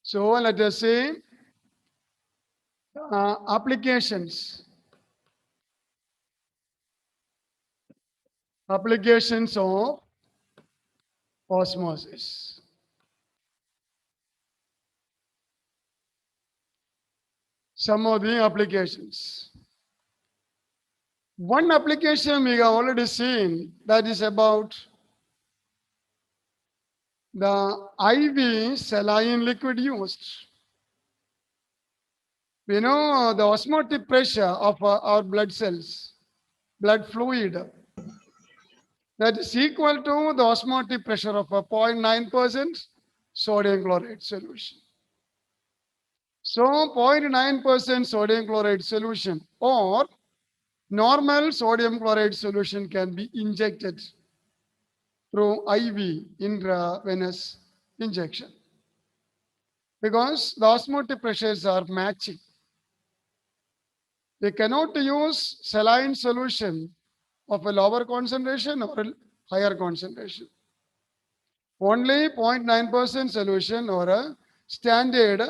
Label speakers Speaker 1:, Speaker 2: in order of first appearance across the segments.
Speaker 1: So let us say applications. Applications of osmosis. Some of the applications. One application we have already seen, that is about the IV saline liquid used. We know the osmotic pressure of our blood cells, blood fluid, that is equal to the osmotic pressure of a 0.9% sodium chloride solution. So 0.9% sodium chloride solution or normal sodium chloride solution can be injected through IV, intravenous injection, because the osmotic pressures are matching. They cannot use saline solution of a lower concentration or a higher concentration. Only 0.9% solution or a standard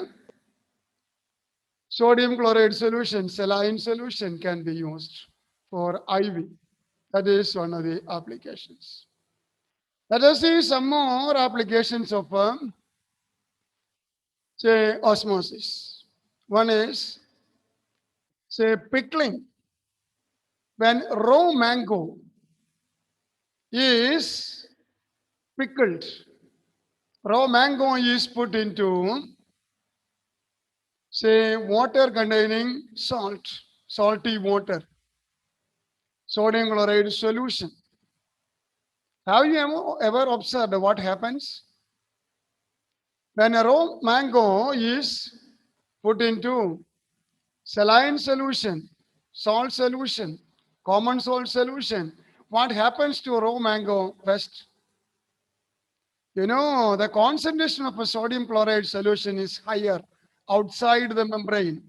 Speaker 1: sodium chloride solution, saline solution can be used for IV. That is one of the applications. Let us see some more applications of say osmosis. One is say pickling. When raw mango is pickled, raw mango is put into say water containing salt, salty water, sodium chloride solution. Have you ever observed what happens? When a raw mango is put into saline solution, salt solution, common salt solution, what happens to raw mango first? You know, the concentration of a sodium chloride solution is higher outside the membrane,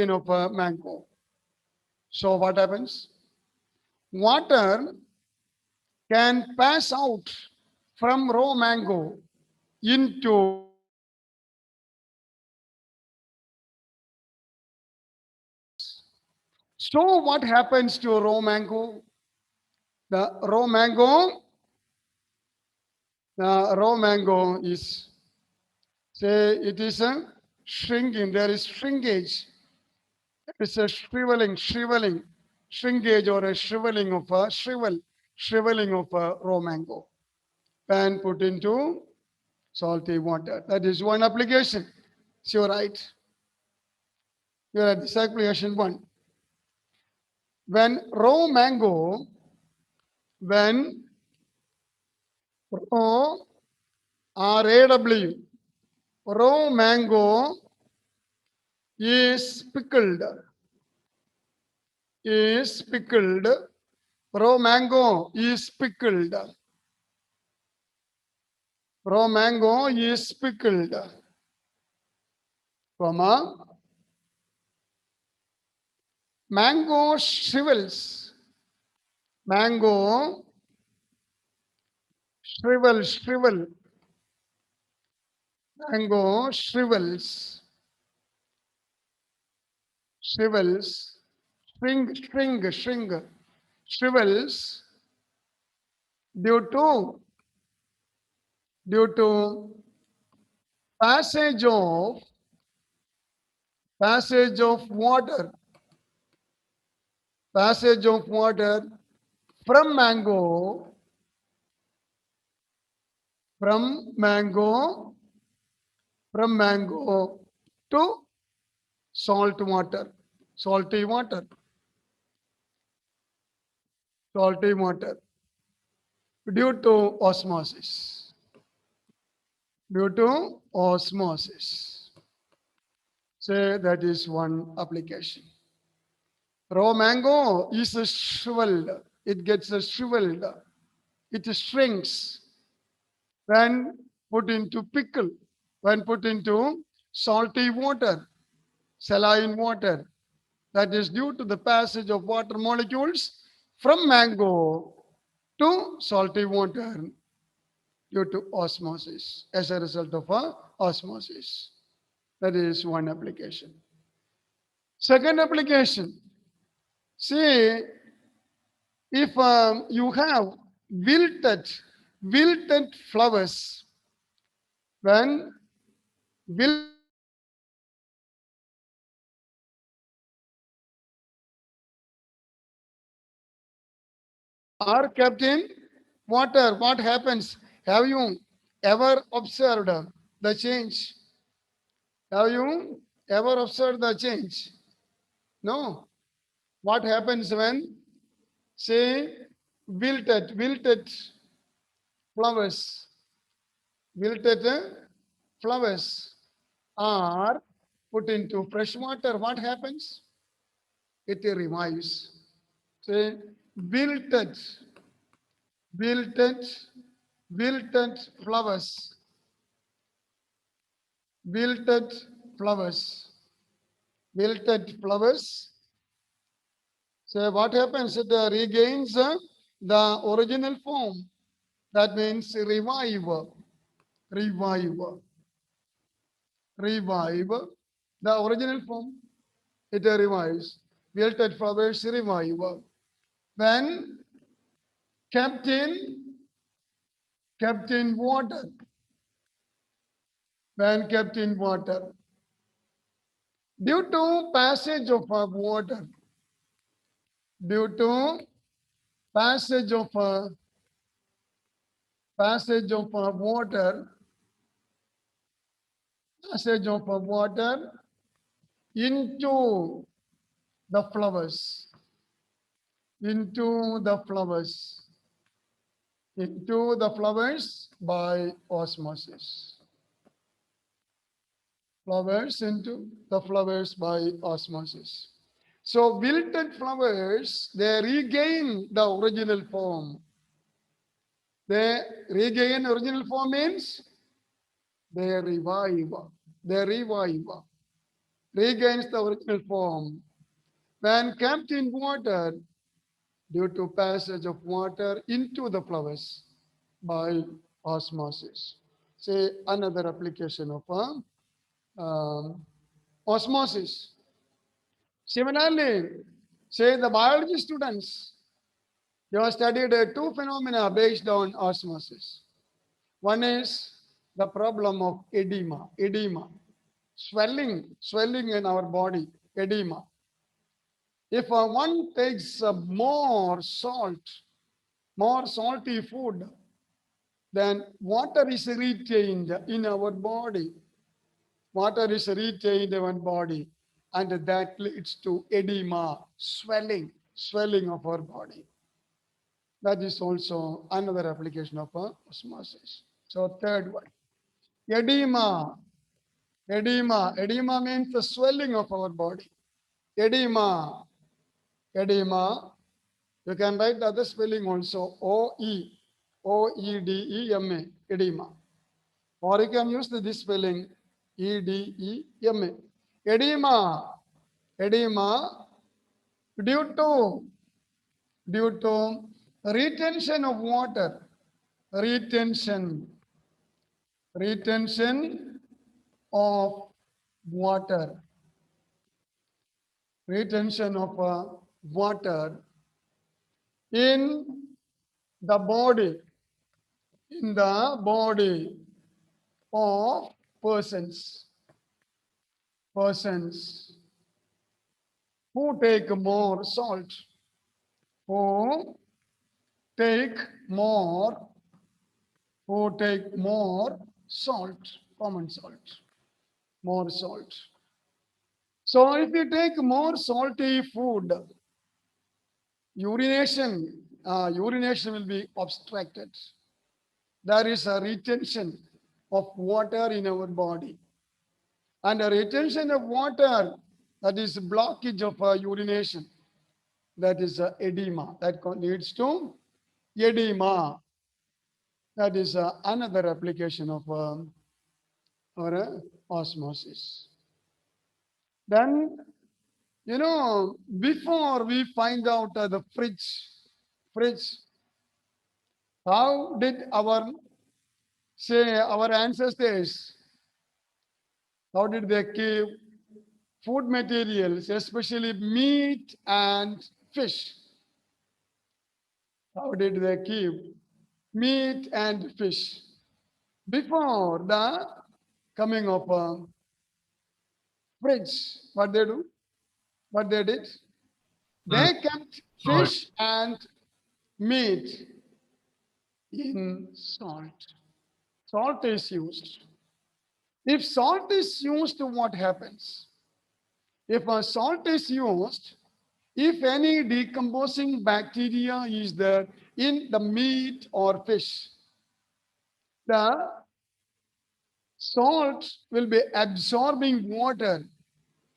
Speaker 1: of a mango. So what happens? Water can pass out from raw mango into so what happens to raw mango? The raw mango, is say it is a shrinking. There is shrinkage. It's a shrinkage or a shriveling of a shriveling of a raw mango and put into salty water. That is one application. So you're right. You're at this application one. When raw mango, when raw RAW, raw mango is pickled, raw mango is pickled, raw mango is pickled, comma, mango shrivels, mango shrivel, mango shrivels, shrink, shrivels due to passage of water, from mango to salty water, due to osmosis, Say that is one application. Raw mango is shriveled. It gets shriveled. It shrinks when put into pickle, when put into salty water, saline water. That is due to the passage of water molecules from mango to salty water. due to osmosis, as a result of osmosis. That is one application. Second application, see, if you have wilted flowers, when wilted flowers are kept in water, what happens? Have you ever observed the change? Have you ever observed the change? No. What happens when, say, wilted flowers, wilted flowers are put into fresh water? What happens? It revives. Say, wilted, wilted, wilted flowers, wilted flowers, wilted flowers. So what happens? It regains the original form. That means revive, revive, revive the original form. It revives. Wilted flowers revive. When kept in water, when kept in water, due to passage of water, due to passage of passage of water, passage of water into the flowers, into the flowers, into the flowers by osmosis. Flowers into the flowers by osmosis. So wilted flowers, they regain the original form. They regain original form means they revive. They revive. Regains the original form. When kept in water, due to passage of water into the flowers by osmosis. Say another application of osmosis. Similarly, say the biology students, they have studied two phenomena based on osmosis. One is the problem of edema, edema, swelling in our body, edema. If one takes more salt, more salty food, then water is retained in our body. Water is retained in our body, and that leads to edema, swelling of our body. That is also another application of osmosis. So third one, edema. Edema means the swelling of our body. Edema. Edema. You can write the other spelling also. O-E-D-E-M-A. Edema. Or you can use this spelling. E-D-E-M-A. Edema. Edema. Due to retention of water. Retention of water. Retention of water in the body, in the body of persons who take more salt, who take more salt, common salt, more salt. So if you take more salty food, urination will be obstructed. There is a retention of water in our body. And a retention of water, that is blockage of urination. That is edema. That leads to edema. That is another application of osmosis. Then, before we find out the fridge, how did our Say our ancestors, how did they keep food materials, especially meat and fish? How did they keep meat and fish before the coming of fridge? What they do? What they did?
Speaker 2: Mm.
Speaker 1: They kept
Speaker 2: Salt.
Speaker 1: fish and meat in salt. Salt is used. If salt is used, what happens? If a salt is used, if any decomposing bacteria is there in the meat or fish, the salt will be absorbing water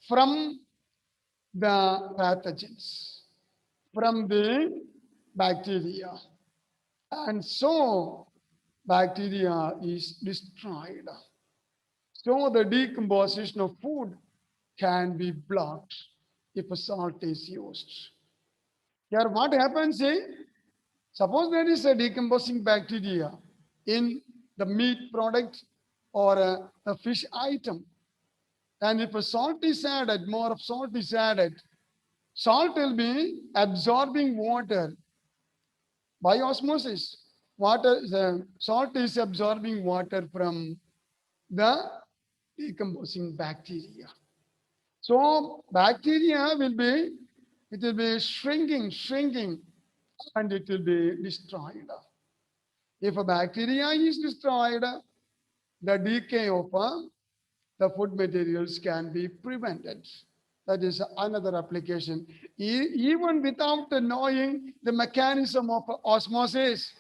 Speaker 1: from the pathogens, from the bacteria. And so bacteria is destroyed. So the decomposition of food can be blocked if a salt is used. Here, what happens is, suppose there is a decomposing bacteria in the meat product or a fish item, and if a salt is added, more of salt is added, salt will be absorbing water by osmosis. The salt is absorbing water from the decomposing bacteria. So bacteria it will be shrinking, and it will be destroyed. If a bacteria is destroyed, the decay of the food materials can be prevented. That is another application. Even without knowing the mechanism of osmosis,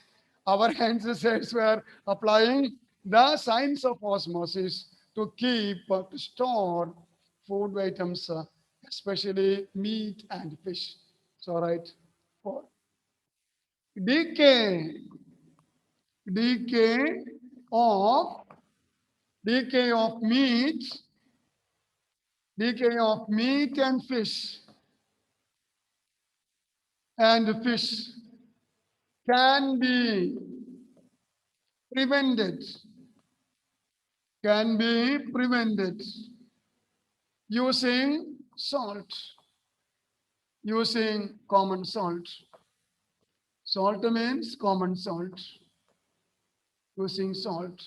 Speaker 1: our ancestors were applying the science of osmosis to to store food items, especially meat and fish. So, right, for decay, decay of decay of meat, decay of meat and fish can be prevented, can be prevented using salt, using common salt. Salt means common salt, using salt.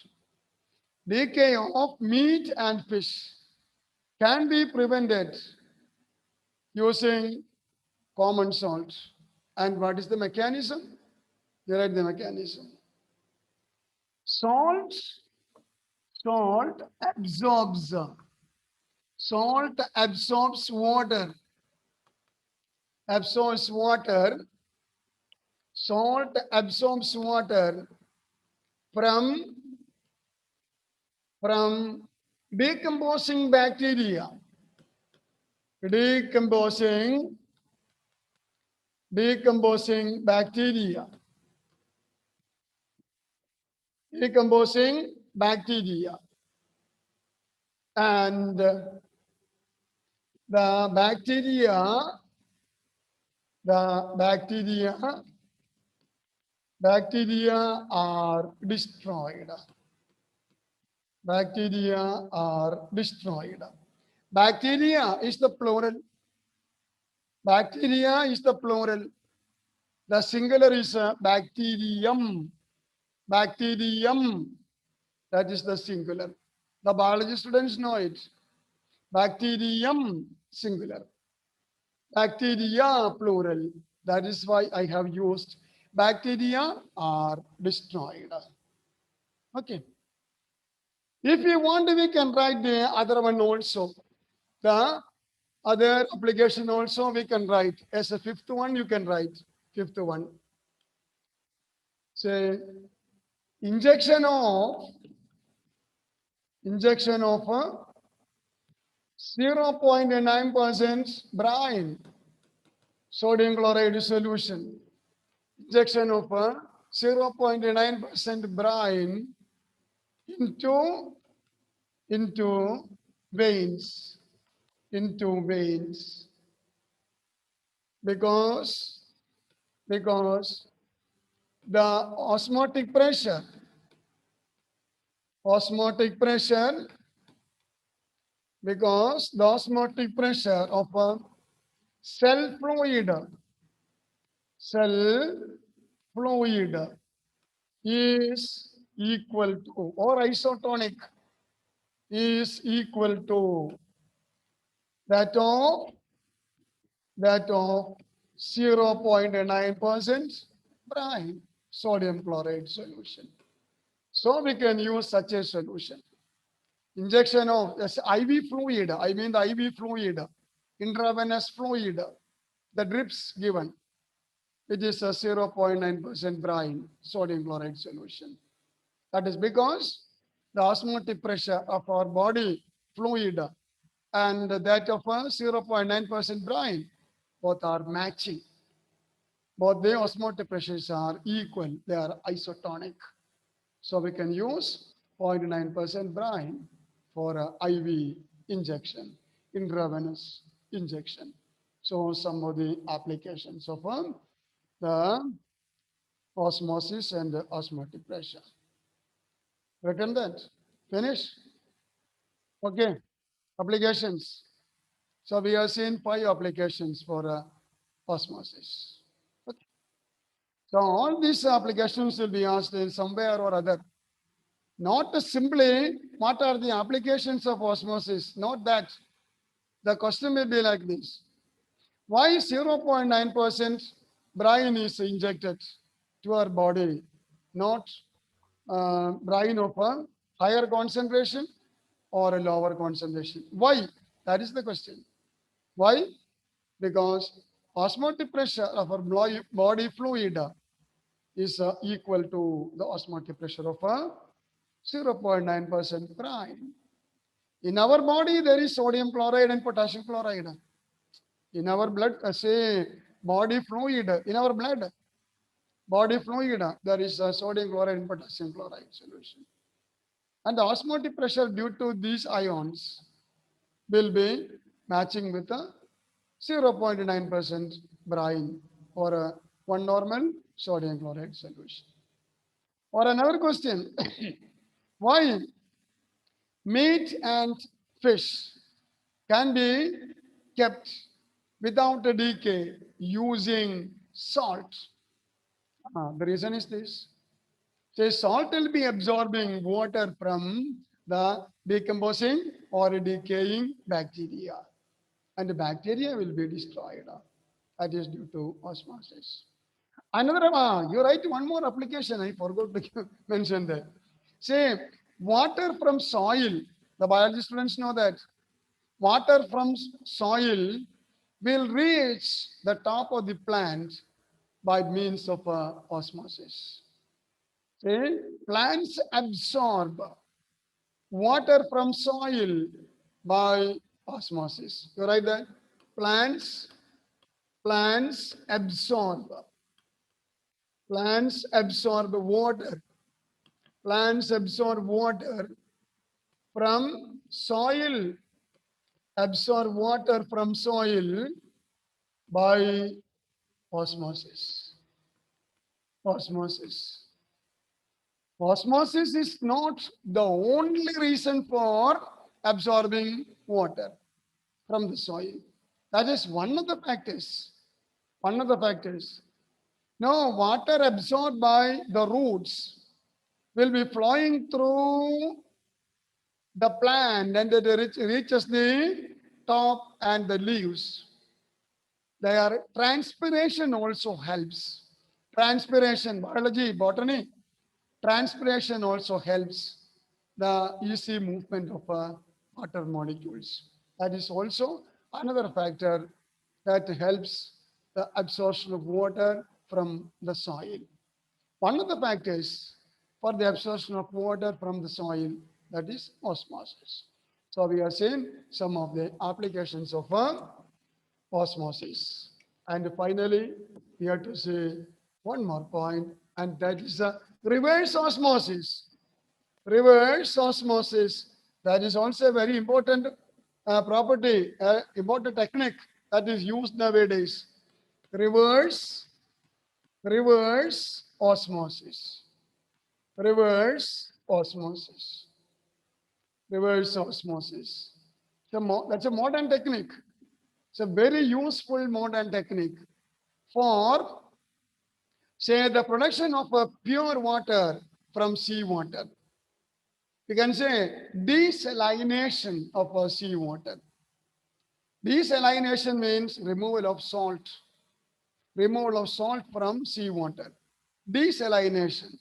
Speaker 1: Decay of meat and fish can be prevented using common salt. And what is the mechanism? Here are the mechanism. Salt, salt absorbs, salt absorbs water, absorbs water, salt absorbs water from, from decomposing bacteria, decomposing, decomposing bacteria, decomposing bacteria. And the bacteria, the bacteria are destroyed. Bacteria are destroyed. Bacteria is the plural. Bacteria is the plural. The singular is bacterium. Bacterium. That is the singular. The biology students know it. Bacterium singular. Bacteria plural. That is why I have used bacteria are destroyed. Okay. If you want, we can write the other one also. The other application also we can write. As a fifth one, you can write. Fifth one. Say injection of 0.9% brine, sodium chloride solution. Injection of 0.9% brine into veins, into veins, because because the osmotic pressure, osmotic pressure, because the osmotic pressure of a cell fluid is equal to, or isotonic is equal to that of 0.9% brine sodium chloride solution. So we can use such a solution. Injection of yes, IV fluid, I mean the IV fluid, intravenous fluid, the drips given, it is a 0.9% brine sodium chloride solution. That is because the osmotic pressure of our body fluid and that of a 0.9% brine, both are matching. Both the osmotic pressures are equal, they are isotonic. So we can use 0.9% brine for IV injection, intravenous injection. So some of the applications of the osmosis and the osmotic pressure. Written that? Finish? Okay. Applications. So we have seen 5 applications for osmosis. Okay. So all these applications will be asked in somewhere or other. Not simply what are the applications of osmosis, not that. The question may be like this. Why 0.9% brine is injected to our body, not brine of a higher concentration or a lower concentration? Why? That is the question. Why? Because osmotic pressure of our body fluid is equal to the osmotic pressure of a 0.9% brine. In our body, there is sodium chloride and potassium chloride. In our blood, say body fluid, in our blood, body fluid, there is sodium chloride and potassium chloride solution. And the osmotic pressure due to these ions will be matching with a 0.9% brine or one normal sodium chloride solution. Or another question, why meat and fish can be kept without a decay using salt? The reason is this. Say salt will be absorbing water from the decomposing or decaying bacteria, and the bacteria will be destroyed. That is due to osmosis. Another, you write one more application. I forgot to mention that. Say water from soil. The biology students know that water from soil will reach the top of the plant by means of osmosis. See, plants absorb water from soil by osmosis. You write that? Plants absorb. Plants absorb water. Plants absorb water from soil. Absorb water from soil by osmosis. Osmosis. Osmosis is not the only reason for absorbing water from the soil. That is one of the factors. One of the factors. Now, water absorbed by the roots will be flowing through the plant and it reaches the top and the leaves. Their transpiration also helps. Transpiration, biology, botany, transpiration also helps the easy movement of water molecules. That is also another factor that helps the absorption of water from the soil. One of the factors for the absorption of water from the soil, that is osmosis. So we are seeing some of the applications of osmosis. And finally, we have to say one more point, and that is reverse osmosis. Reverse osmosis, that is also a very important property, important technique that is used nowadays. Reverse osmosis. Reverse osmosis. reverse osmosis. That's a modern technique. It's a very useful modern technique for, say, the production of a pure water from seawater. You can say desalination of a seawater. Desalination means removal of salt from seawater. Desalination,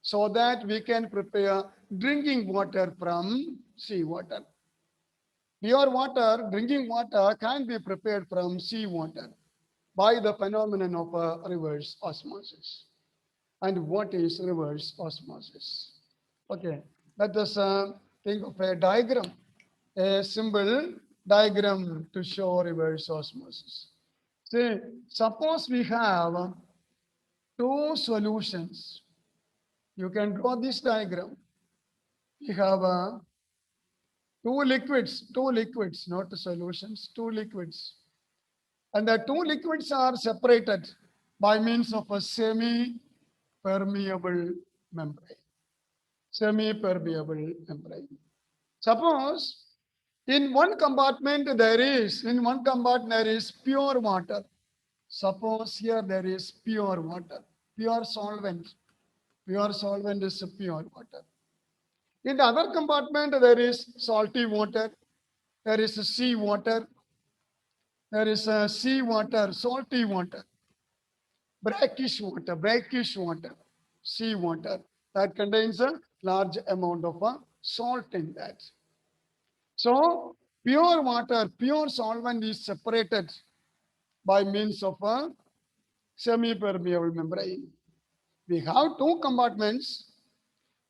Speaker 1: so that we can prepare drinking water from seawater. Pure water, drinking water can be prepared from seawater by the phenomenon of reverse osmosis. And what is reverse osmosis? Okay, let us think of a diagram, a simple diagram to show reverse osmosis. See, suppose we have two solutions. You can draw this diagram. We have two liquids, not solutions, two liquids. And the two liquids are separated by means of a semi-permeable membrane. Semi-permeable membrane. Suppose in one compartment there is pure water. Suppose here there is pure water, pure solvent. Pure solvent is pure water. In the other compartment there is salty water. There is sea water. There is sea water, salty water, brackish water, sea water that contains a large amount of salt in that. So pure water, pure solvent is separated by means of a semi-permeable membrane. We have two compartments.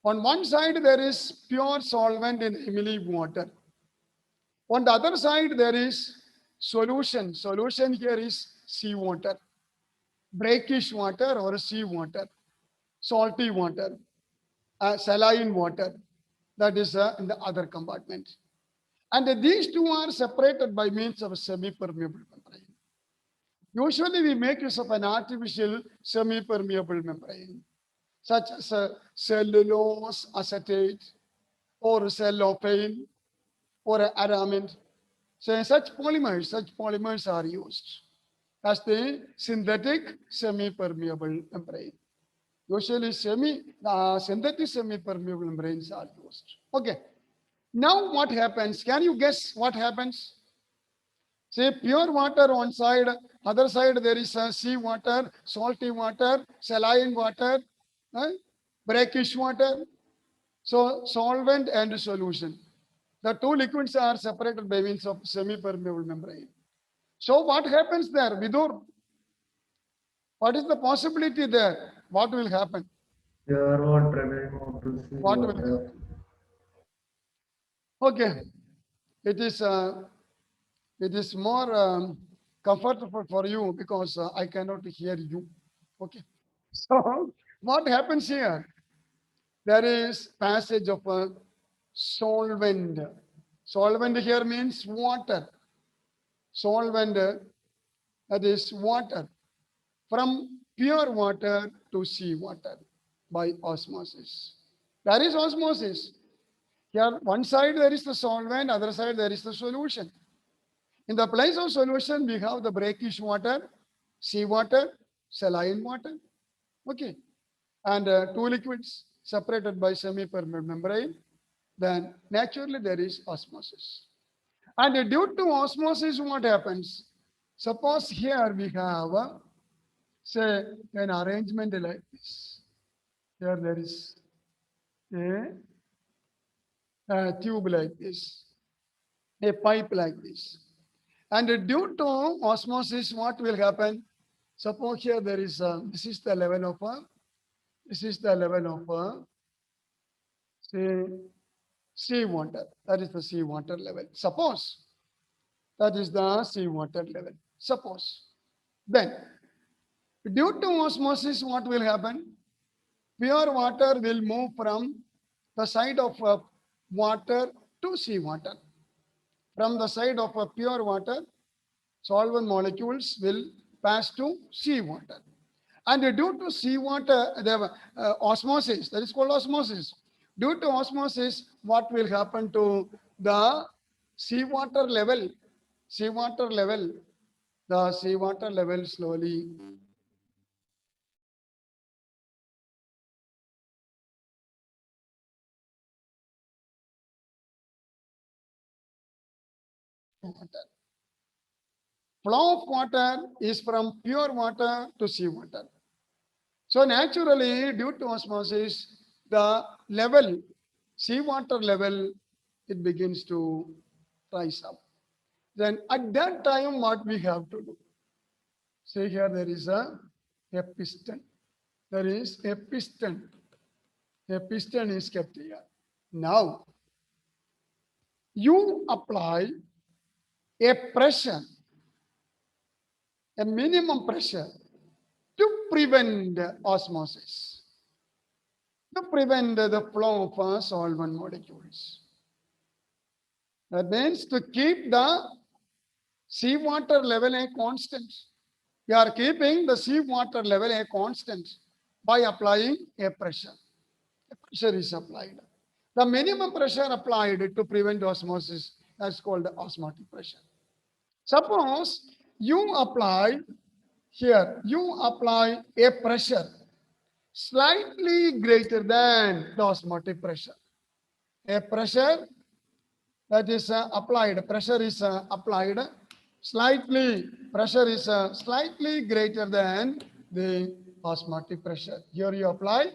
Speaker 1: On one side there is pure solvent in Emily water. On the other side there is solution. Solution here is seawater, brackish water or sea water, salty water, saline water. That is in the other compartment. And these two are separated by means of a semi-permeable membrane. Usually we make use of an artificial semi-permeable membrane, such as cellulose acetate or cellophane or aramid. So such polymers are used as the synthetic semi-permeable membrane. Usually synthetic semi-permeable membranes are used. Okay. Now what happens? Can you guess what happens? Say pure water one side, other side there is sea water, salty water, saline water, brackish water. So solvent and solution. The two liquids are separated by means of semi-permeable membrane. So what happens there, Vidur? What is the possibility there? What will happen?
Speaker 2: Pure water will move to
Speaker 1: What will
Speaker 2: seawater.
Speaker 1: happen? Okay, it is more comfortable for you because I cannot hear you. Okay, so what happens here? There is passage of a solvent. Solvent here means water. Solvent, that is water, from pure water to sea water by osmosis. There is osmosis. Here, one side there is the solvent, other side there is the solution. In the place of solution, we have the brackish water, sea water, saline water. Okay. And two liquids separated by semi-permeable membrane. Then naturally there is osmosis. And due to osmosis, what happens? Suppose here we have, say, an arrangement like this. Here there is a tube like this, a pipe like this. And due to osmosis, what will happen? Suppose here there is this is the level of say sea water. That is the sea water level. Suppose that is the sea water level. Suppose then due to osmosis, what will happen? Pure water will move from the side of water to sea water. From the side of pure water, solvent molecules will pass to seawater. And due to seawater, the osmosis, that is called osmosis. Due to osmosis, what will happen to the seawater level? Seawater level, the seawater level slowly water. Flow of water is from pure water to seawater. So naturally, due to osmosis, the level, seawater level, it begins to rise up. Then at that time, what we have to do? Say here there is a piston. There is a piston. A piston is kept here. Now, you apply a pressure, a minimum pressure to prevent osmosis, to prevent the flow of solvent molecules. That means to keep the seawater level a constant. We are keeping the seawater level a constant by applying a pressure. A pressure is applied. The minimum pressure applied to prevent osmosis is called the osmotic pressure. Suppose you apply here, you apply a pressure slightly greater than the osmotic pressure. A pressure that is applied, pressure is applied slightly, pressure is slightly greater than the osmotic pressure. Here you apply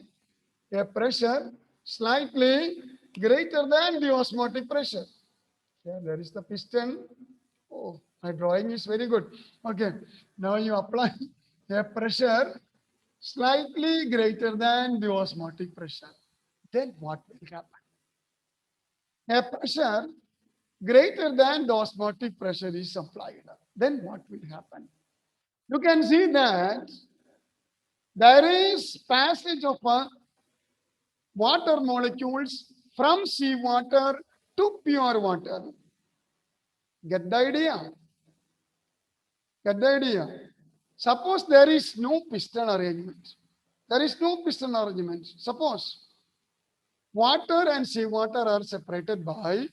Speaker 1: a pressure slightly greater than the osmotic pressure. Here there is the piston. Oh, my drawing is very good. Okay, now you apply a pressure slightly greater than the osmotic pressure. Then what will happen? A pressure greater than the osmotic pressure is applied. Then what will happen? You can see that there is passage of water molecules from seawater to pure water. Get the idea? Get the idea? Suppose there is no piston arrangement. There is no piston arrangement. Suppose water and seawater are separated by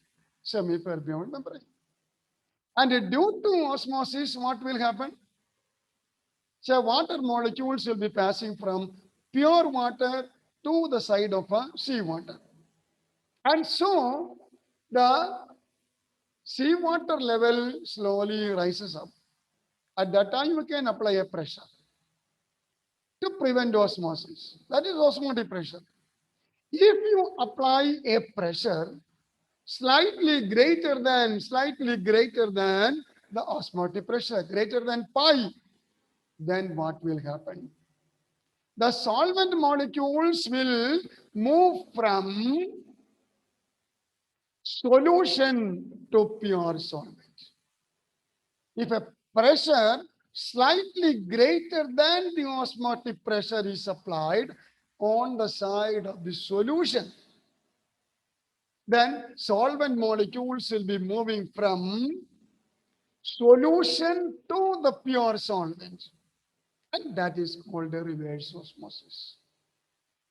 Speaker 1: semi-permeable membrane. And due to osmosis, what will happen? So water molecules will be passing from pure water to the side of seawater. And so the seawater level slowly rises up. At that time, you can apply a pressure to prevent osmosis. That is osmotic pressure. If you apply a pressure slightly greater than the osmotic pressure, greater than pi, then what will happen? The solvent molecules will move from solution to pure solvent. If a pressure slightly greater than the osmotic pressure is applied on the side of the solution, then solvent molecules will be moving from solution to the pure solvent. And that is called a reverse osmosis.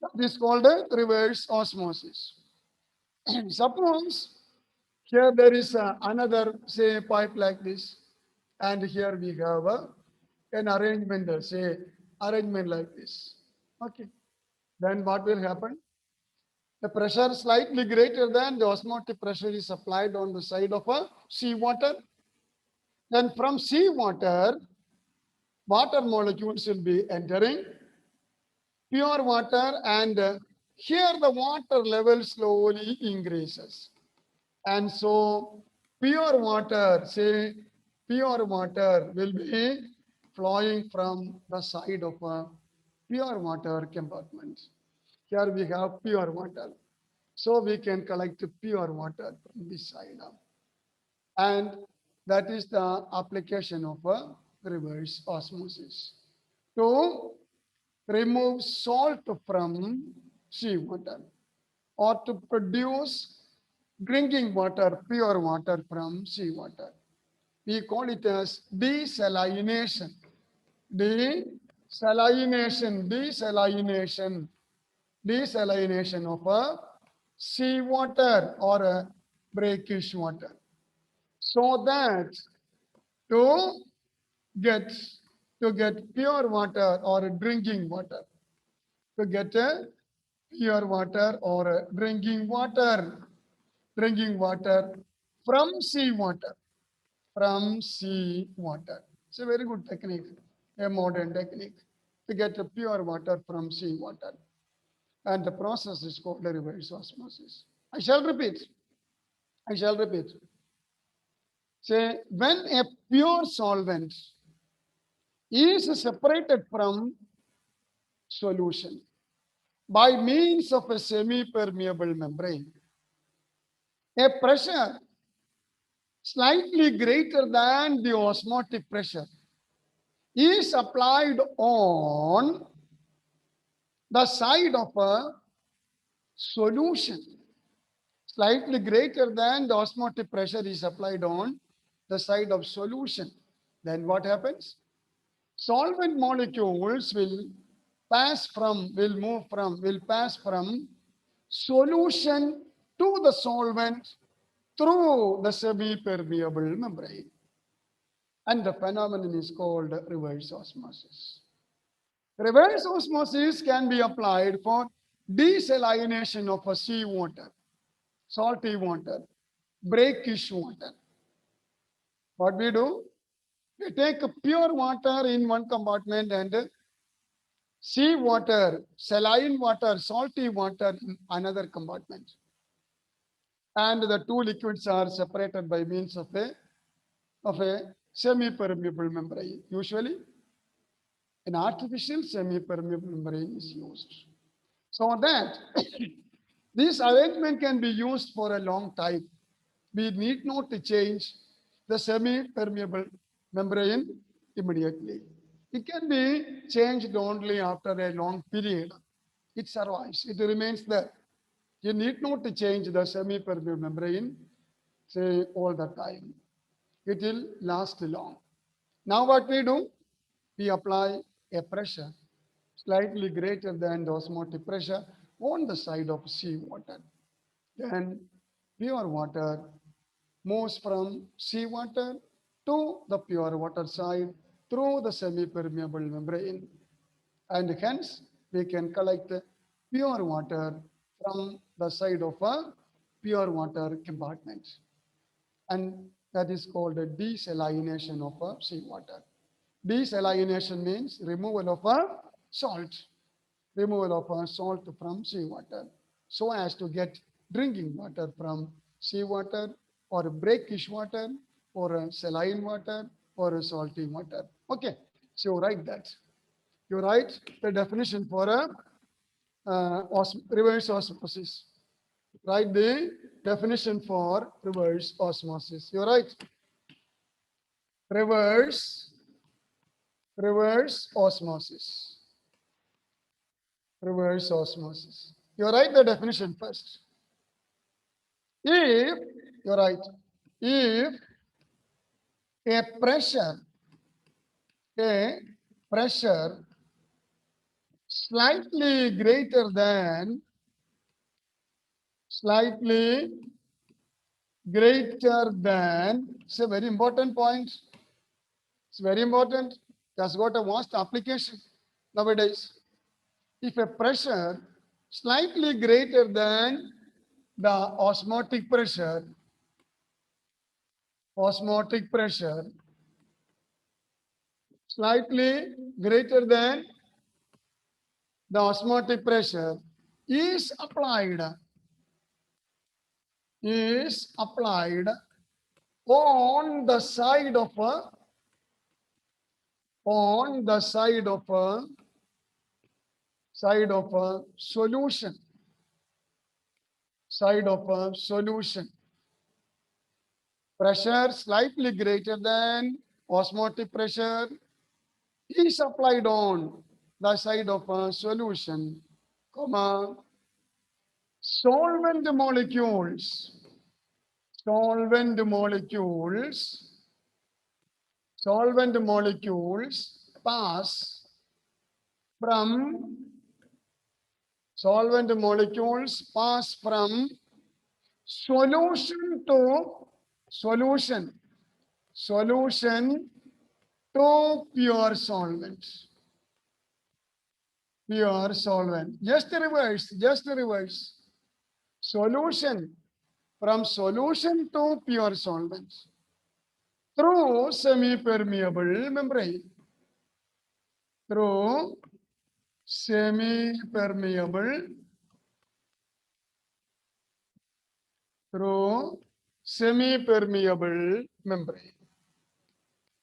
Speaker 1: That is called a reverse osmosis. Suppose here there is another, say, pipe like this, and here we have an arrangement, say, arrangement like this. Okay. Then what will happen? The pressure slightly greater than the osmotic pressure is applied on the side of a seawater. Then from seawater, water molecules will be entering pure water, and here the water level slowly increases. And so pure water, say pure water will be flowing from the side of a pure water compartment. Here we have pure water. So we can collect pure water from this side. And that is the application of a reverse osmosis. To remove salt from seawater or to produce drinking water, pure water from seawater. We call it as desalination. Desalination of a seawater or brackish water, so that to get to get pure water or drinking water, to get a pure water or drinking water from seawater, from seawater. It's a very good technique, a modern technique to get a pure water from seawater. And the process is called reverse osmosis. I shall repeat. I shall repeat. Say, when a pure solvent is separated from solution by means of a semi-permeable membrane, a pressure slightly greater than the osmotic pressure is applied on the side of a solution. Slightly greater than the osmotic pressure is applied on the side of solution. Then what happens? Solvent molecules will pass from solution to the solvent through the semi-permeable membrane. And the phenomenon is called reverse osmosis. Reverse osmosis can be applied for desalination of a seawater, salty water, brackish water. What we do? We take pure water in one compartment and seawater, saline water, salty water in another compartment. And the two liquids are separated by means of a semi-permeable membrane. Usually, an artificial semi-permeable membrane is used. So that this arrangement can be used for a long time. We need not to change the semi-permeable membrane immediately. It can be changed only after a long period. It survives, it remains there. You need not to change the semi-permeable membrane, say, all the time. It will last long. Now what we do? We apply a pressure slightly greater than the osmotic pressure on the side of seawater. Then pure water moves from seawater to the pure water side through the semi-permeable membrane. And hence, we can collect pure water from the side of a pure water compartment. And that is called a desalination of a seawater. Desalination means removal of a salt, removal of a salt from seawater, so as to get drinking water from seawater or brackish water or a saline water or a salty water. Okay, so write that. You write the definition for a reverse osmosis. Write the definition for reverse osmosis. You write reverse osmosis. Reverse osmosis. You write the definition first. If you write, if a pressure slightly greater than it's a very important point. It's very important. It has got a vast application nowadays. If a pressure slightly greater than the osmotic pressure, slightly greater than the osmotic pressure is applied on the side of a solution, pressure slightly greater than osmotic pressure is applied on the side of a solution, comma, solvent molecules pass from Solvent molecules pass from solution to solution, solution to pure solvent. Pure solvent. Just reverse, just reverse. Solution from solution to pure solvent through semi-permeable membrane. Through semi-permeable, through semi-permeable membrane.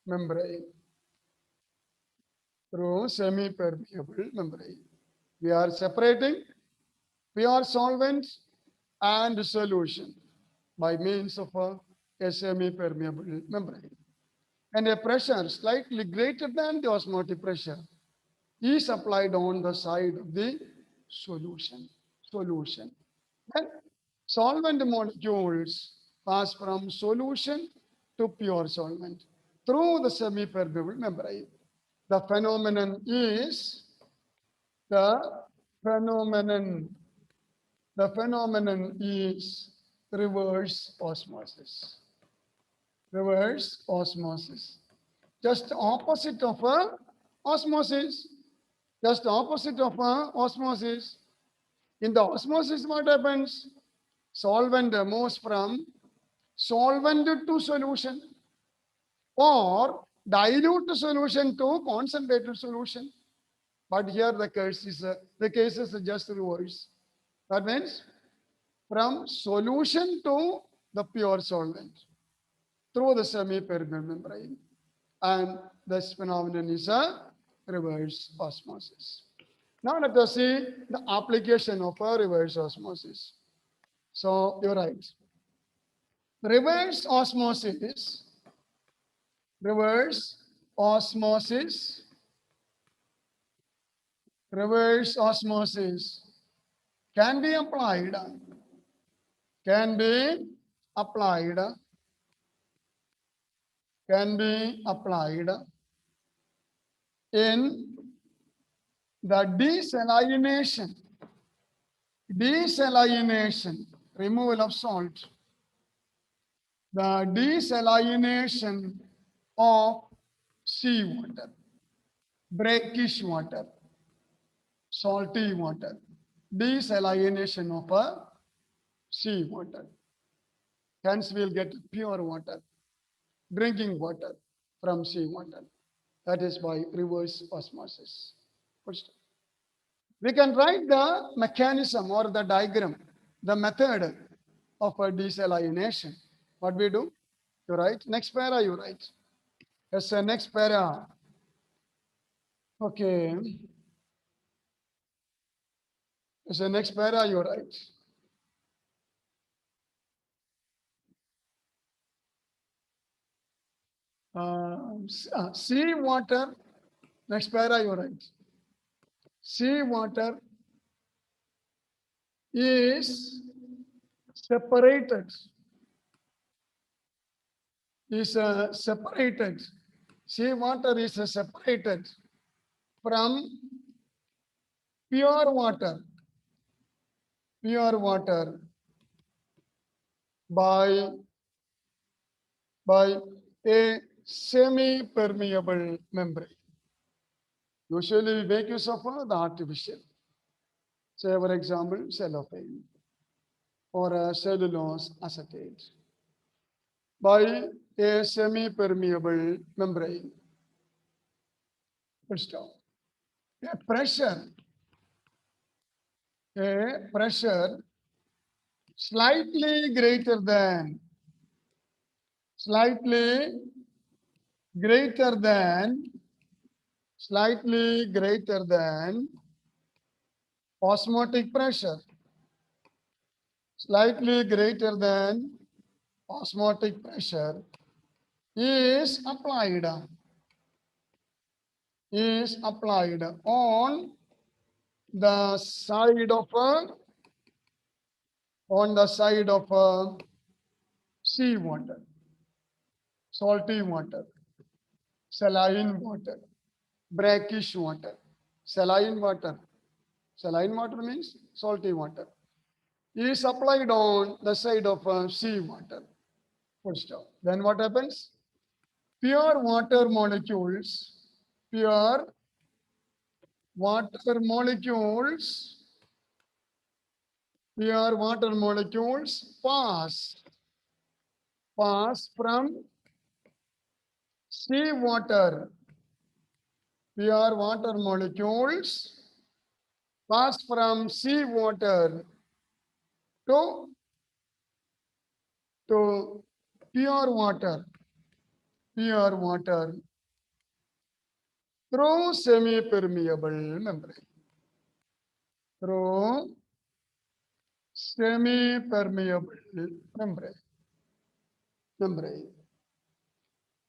Speaker 1: Membrane. Through semi-permeable membrane. We are separating pure solvent and solution by means of a semi-permeable membrane. And a pressure slightly greater than the osmotic pressure is applied on the side of the solution. Solution. Then solvent molecules pass from solution to pure solvent through the semi-permeable membrane. The phenomenon is the phenomenon is reverse osmosis. Reverse osmosis. Just opposite of osmosis. Just opposite of osmosis. In the osmosis, what happens? Solvent moves from solvent to solution or dilute solution to concentrated solution. But here the case is just reverse. That means from solution to the pure solvent through the semi-permeable membrane. And this phenomenon is a reverse osmosis. Now let us see the application of a reverse osmosis. So you're right. Reverse osmosis, reverse osmosis, reverse osmosis can be applied, can be applied, can be applied in the desalination, removal of salt, the desalination of seawater, brackish water, salty water, desalination of seawater. Hence, we'll get pure water, drinking water from seawater. That is by reverse osmosis. We can write the mechanism or the diagram, the method of a desalination. What we do? You write. Next para, you write. Yes, sir. Next para. Okay. Yes, sir. Next para, you write. Sea water. Next para, you write. Sea water is separated. Separated. Sea water is separated from pure water by a semi-permeable membrane. Usually we make use of the artificial. Say for example, cellophane or cellulose acetate by a semi-permeable membrane. First off, a pressure slightly greater than osmotic pressure, slightly greater than osmotic pressure is applied on the side of sea water, salty water, saline water, brackish water, saline water, Saline water means salty water. Is applied on the side of sea water. Full stop. Then what happens? Pure water molecules, pure water molecules, pure water molecules pass from sea water. Pure water molecules pass from sea water to to pure water, pure water through semi-permeable membrane, through semi-permeable membrane, membrane.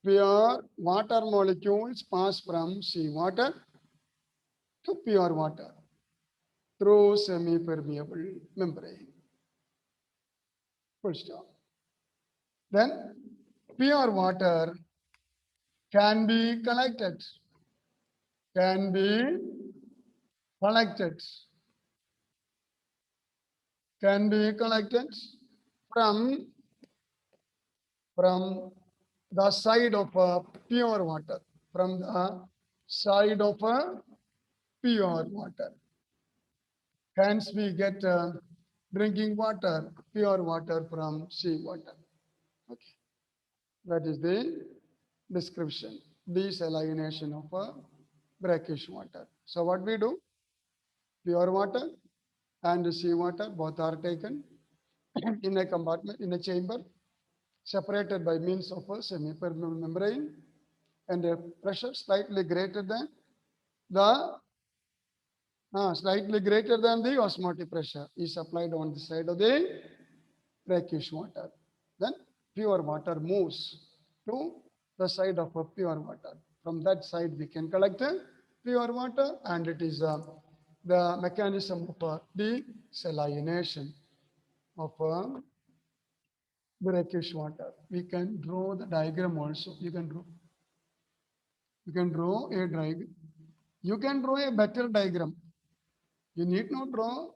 Speaker 1: Pure water molecules pass from sea water to pure water through semi-permeable membrane. Full stop. Then pure water can be collected, can be collected, can be collected from the side of pure water, from the side of pure water. Hence, we get drinking water, pure water from sea water. Okay, that is the description, desalination of brackish water. So, what we do? Pure water and sea water both are taken in a compartment, in a chamber, separated by means of a semi-permeable membrane, and a pressure slightly greater than the osmotic pressure is applied on the side of the brackish water. Then pure water moves to the side of a pure water. From that side, we can collect pure water, and it is the mechanism of desalination of brackish water. We can draw the diagram also. You can draw a diagram. You can draw a better diagram. You need not draw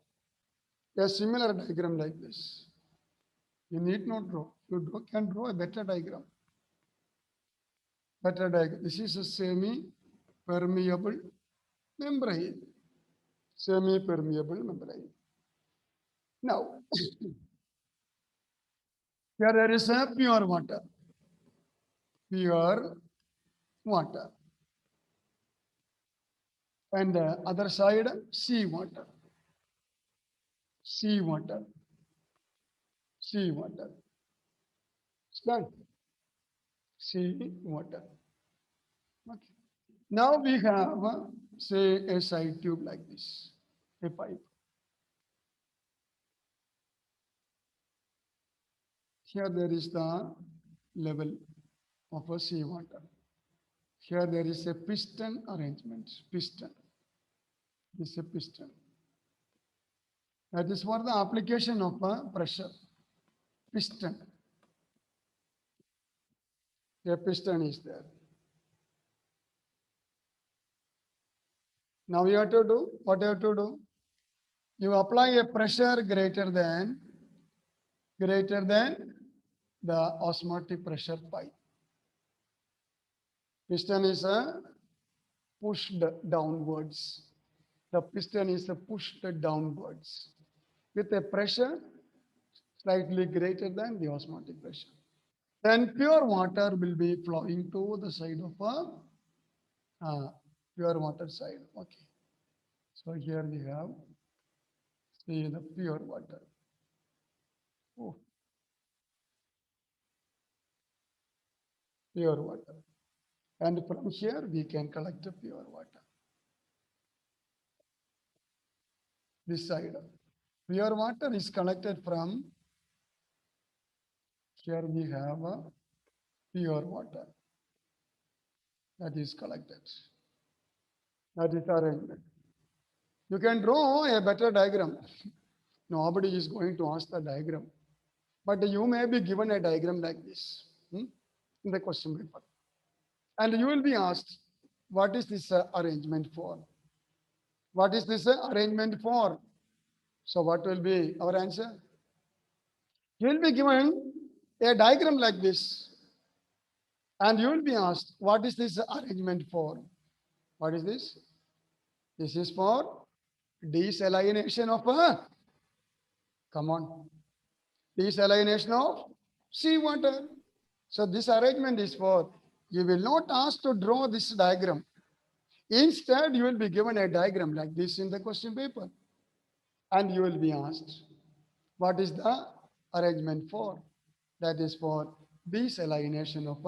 Speaker 1: a similar diagram like this. You need not draw. Can draw a better diagram. Better diagram. This is a semi-permeable membrane. Semi-permeable membrane. Now, here there is a pure water. Pure water. And other side, sea water. Sea water. Sea water. It's done. Sea water. Okay. Now we have, say, a side tube like this, a pipe. Here there is the level of a sea water. Here there is a piston arrangement. Piston. This is a piston. That is for the application of pressure. Piston. A piston is there. Now you have to do what you have to do. You apply a pressure greater than the osmotic pressure pi. Piston is pushed downwards. The piston is pushed downwards with a pressure slightly greater than the osmotic pressure. Then pure water will be flowing to the side of pure water side. Okay. So here we have, see, the pure water. Oh. Pure water. And from here we can collect the pure water. This side. Pure water is collected from, here we have pure water that is collected. That is arrangement. You can draw a better diagram. Nobody is going to ask the diagram. But you may be given a diagram like this in the question paper. And you will be asked, what is this arrangement for? What is this arrangement for? So what will be our answer? You will be given a diagram like this, and you will be asked, what is this arrangement for? What is this? This is for desalination of come on, desalination of seawater. So this arrangement is for, you will not ask to draw this diagram. Instead, you will be given a diagram like this in the question paper, and you will be asked, what is the arrangement for? That is for desalination of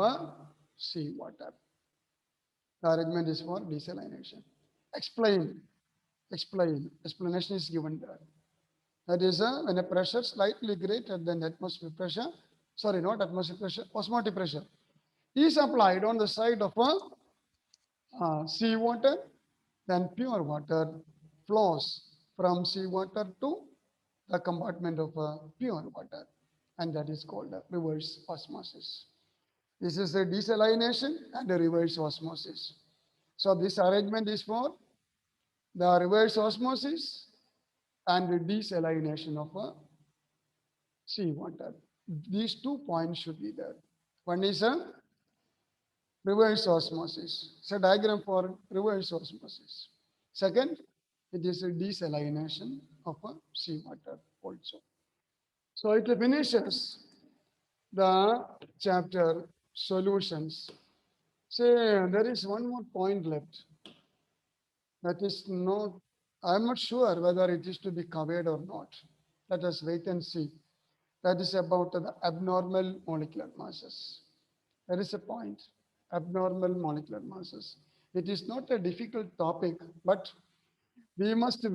Speaker 1: seawater. The arrangement is for desalination. Explain, explanation is given there. That is, when a pressure slightly greater than atmospheric pressure, sorry, not atmospheric pressure, osmotic pressure, is applied on the side of seawater, then pure water flows from seawater to the compartment of pure water, and that is called reverse osmosis. This is a desalination and a reverse osmosis. So this arrangement is for the reverse osmosis and the desalination of seawater. These 2 points should be there. One is a reverse osmosis. It's a diagram for reverse osmosis. Second, it is a desalination of seawater also. So it finishes the chapter solutions. Say there is one more point left. That is not, I'm not sure whether it is to be covered or not. Let us wait and see. That is about the abnormal molecular masses. There is a point, abnormal molecular masses. It is not a difficult topic, but we must